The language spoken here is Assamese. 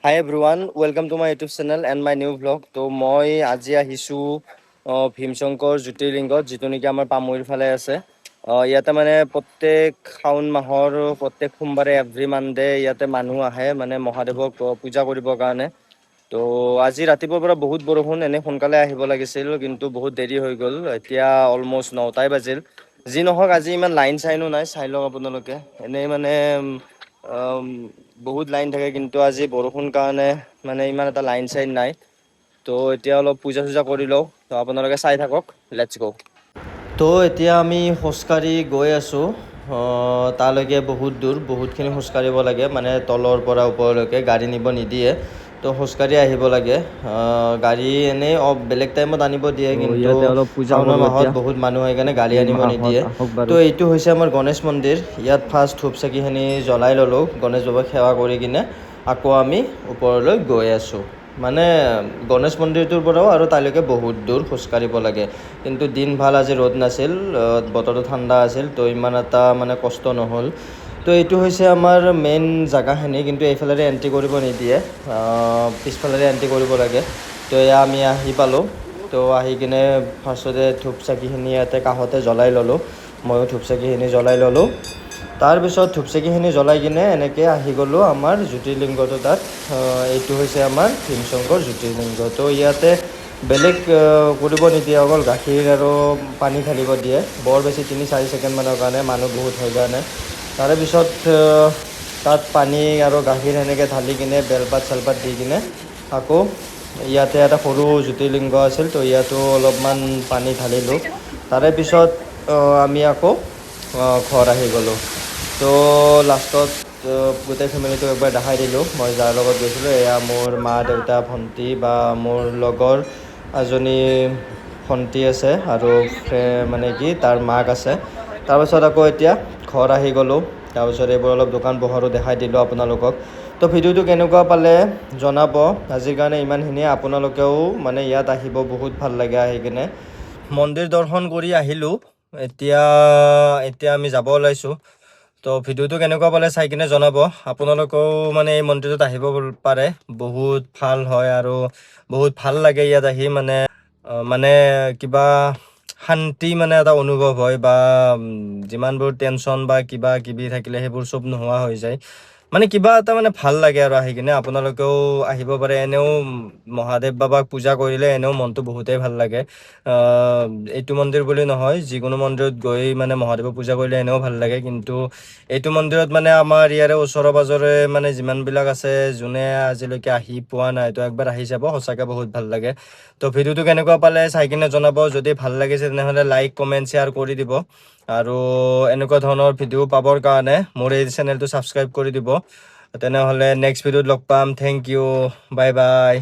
Hi everyone, welcome to my YouTube channel and my new vlog. তো মই আজি আহিছোঁ ভীমশংকৰ জ্যোতিৰ্লিংগত, যিটো নেকি আমাৰ পামুৰ ফালে আছে। ইয়াতে মানে প্ৰত্যেক শাওণ মাহৰ প্ৰত্যেক সোমবাৰে এভৰি মানডে ইয়াতে মানুহ আহে মানে মহাদেৱক পূজা কৰিবৰ কাৰণে। তো আজি ৰাতিপুৱাৰ পৰা বহুত বৰষুণ, এনে সোনকালে আহিব লাগিছিল কিন্তু বহুত দেৰি হৈ গ'ল। এতিয়া অলমষ্ট 9টাই বাজিল। যি নহওক আজি ইমান লাইন চাইনো নাই, চাই লওক আপোনালোকে। এনেই মানে বহুত লাইন থাকে কিন্তু আজি বৰষুণ কাৰণে মানে ইমান এটা লাইন চাইন নাই। তো এতিয়া অলপ পূজা চূজা কৰি লওঁ, তো আপোনালোকে চাই থাকক। লেটছ গো। তো এতিয়া আমি খোজকাঢ়ি গৈ আছোঁ তালৈকে। বহুত দূৰ, বহুতখিনি খোজকাঢ়িব লাগে, মানে তলৰ পৰা ওপৰলৈকে গাড়ী নিব নিদিয়ে। তো খোজকাঢ়ি আহিব লাগে। গাড়ী এনেই বেলেগ টাইমত আনিব দিয়ে, কিন্তু শাওণৰ মাহত বহুত মানুহ সেইকাৰণে গাড়ী আনিব নিদিয়ে। তো এইটো হৈছে আমাৰ গণেশ মন্দিৰ। ইয়াত ফাৰ্ষ্ট ধূপ চাকিখিনি জ্বলাই ল'লোঁ, গণেশ বাবাক সেৱা কৰি কিনে আকৌ আমি ওপৰলৈ গৈ আছোঁ। মানে গণেশ মন্দিৰটোৰ পৰাও আৰু তালৈকে বহুত দূৰ খোজকাঢ়িব লাগে, কিন্তু দিন ভাল, আজি ৰ'দ নাছিল, বতৰটো ঠাণ্ডা আছিল, তো ইমান এটা মানে কষ্ট নহ'ল। তো এইটো হৈছে আমাৰ মেইন জেগাখিনি, কিন্তু এইফালেৰে এণ্ট্ৰি কৰিব নিদিয়ে, পিছফালেৰে এণ্ট্ৰি কৰিব লাগে। তো এয়া আমি আহি পালোঁ। তো আহি কিনে ফাৰ্ষ্টতে ধূপ চাকিখিনি ইয়াতে কাষতে জ্বলাই ল'লোঁ। ময়ো ধূপ চাকিখিনি জ্বলাই ল'লোঁ। তাৰপিছত ধূপ চাকিখিনি জ্বলাই কিনে এনেকৈ আহি গ'লোঁ আমাৰ জ্যোতিৰ্লিংগটো তাত। এইটো হৈছে আমাৰ ভীমশংকৰ জ্যোতিৰ্লিংগ। তো ইয়াতে বেলেগ কৰিব নিদিয়ে, অকল গাখীৰ আৰু পানী ঢালিব দিয়ে, বৰ বেছি 3-4 ছেকেণ্ডমানৰ কাৰণে, মানুহ বহুত হয় কাৰণে। তাৰে পিছত তাত পানী আৰু গাখীৰ সেনেকৈ ঢালি কিনে বেলপাত চেলপাত দি কিনে আকৌ ইয়াতে এটা সৰু জ্যোতিৰ্লিংগ আছিল, তো ইয়াতো অলপমান পানী ঢালিলোঁ। তাৰে পিছত আমি আকৌ ঘৰ আহি গ'লোঁ। তো লাষ্টত গোটেই ফেমিলিটোক একবাৰ দেখাই দিলোঁ, মই যাৰ লগত গৈছিলোঁ। এয়া মোৰ মা, দেউতা, ভণ্টি বা মোৰ লগৰ এজনী ভণ্টি আছে আৰু মানে কি তাৰ মাক আছে। তাৰপিছত আকৌ এতিয়া ঘৰ আহি গ'লোঁ। তাৰপিছত এইবোৰ অলপ দোকান পোহাৰো দেখাই দিলোঁ আপোনালোকক। তো ভিডিঅ'টো কেনেকুৱা পালে জনাব। আজিৰ কাৰণে ইমানখিনিয়ে। আপোনালোকেও মানে ইয়াত আহিব, বহুত ভাল লাগে আহি কিনে। মন্দিৰ দৰ্শন কৰি আহিলোঁ। এতিয়া আমি যাব ওলাইছোঁ। তো ভিডিঅ'টো কেনেকুৱা পালে চাই কিনে জনাব। আপোনালোকেও মানে এই মন্দিৰটোত আহিব পাৰে, বহুত ভাল হয় আৰু বহুত ভাল লাগে ইয়াত আহি। মানে কিবা শান্তি মানে এটা অনুভৱ হয়, বা যিমানবোৰ টেনশ্যন বা কিবা কিবি থাকিলে সেইবোৰ চব নোহোৱা হৈ যায়। মানে কিবা এটা মানে ভাল লাগে আৰু আহি কিনে। আপোনালোকেও আহিব পাৰে। এনেও মহাদেৱ বাবাক পূজা কৰিলে এনেও মনটো বহুতেই ভাল লাগে। এইটো মন্দিৰ বুলি নহয়, যিকোনো মন্দিৰত গৈ মানে মহাদেৱক পূজা কৰিলে এনেও ভাল লাগে, কিন্তু এইটো মন্দিৰত মানে আমাৰ ইয়াৰে ওচৰে পাঁজৰে মানে যিমানবিলাক আছে, যোনে আজিলৈকে আহি পোৱা নাই, তো একবাৰ আহি যাব, সঁচাকৈ বহুত ভাল লাগে। তো ভিডিঅ'টো কেনেকুৱা পালে চাই কিনে জনাব। যদি ভাল লাগিছে তেনেহ'লে লাইক, কমেণ্ট, শ্বেয়াৰ কৰি দিব। আৰু এনেকুৱা ধৰণৰ ভিডিঅ' পাবৰ কাৰণে মোৰ এই চেনেলটো ছাবস্ক্ৰাইব কৰি দিব। তেনেহ'লে নেক্সট ভিডিঅ'ত লগ পাম। Thank you, bye by.